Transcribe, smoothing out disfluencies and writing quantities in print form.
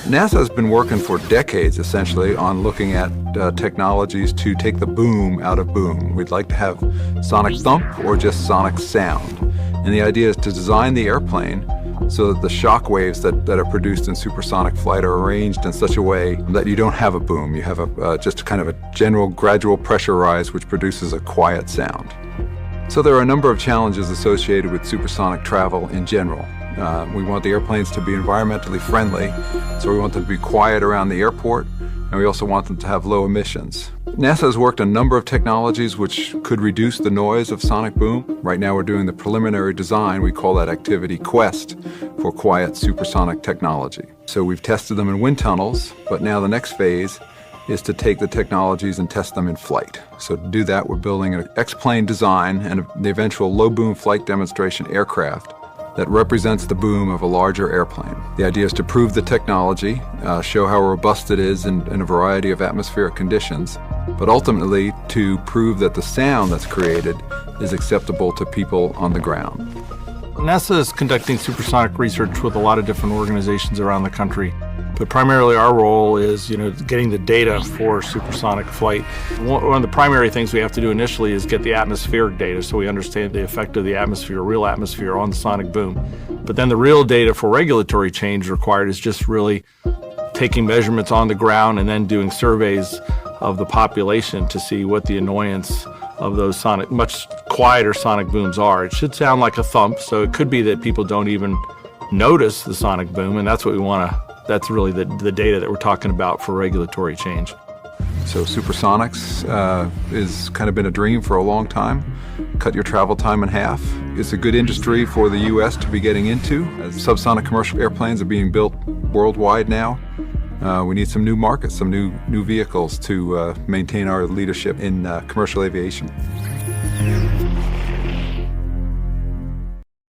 NASA has been working for decades, essentially, on looking at technologies to take the boom out of boom. We'd like to have sonic thump or just sonic sound. And the idea is to design the airplane so that the shock waves that are produced in supersonic flight are arranged in such a way that you don't have a boom. You have just kind of a general gradual pressure rise which produces a quiet sound. So there are a number of challenges associated with supersonic travel in general. We want the airplanes to be environmentally friendly, so we want them to be quiet around the airport, and we also want them to have low emissions. NASA has worked on a number of technologies which could reduce the noise of sonic boom. Right now we're doing the preliminary design. We call that activity Quest for quiet supersonic technology. So we've tested them in wind tunnels, but now the next phase is to take the technologies and test them in flight. So to do that, we're building an X-plane design and the eventual low-boom flight demonstration aircraft that represents the boom of a larger airplane. The idea is to prove the technology, show how robust it is in a variety of atmospheric conditions, but ultimately to prove that the sound that's created is acceptable to people on the ground. NASA is conducting supersonic research with a lot of different organizations around the country. But primarily our role is, getting the data for supersonic flight. One of the primary things we have to do initially is get the atmospheric data so we understand the effect of the atmosphere, real atmosphere on the sonic boom. But then the real data for regulatory change required is just really taking measurements on the ground and then doing surveys of the population to see what the annoyance of those much quieter sonic booms are. It should sound like a thump, so it could be that people don't even notice the sonic boom, and that's what we want to. That's really the data that we're talking about for regulatory change. So supersonics is kind of been a dream for a long time. Cut your travel time in half. It's a good industry for the U.S. to be getting into. As subsonic commercial airplanes are being built worldwide now, we need some new markets, some new vehicles to maintain our leadership in commercial aviation.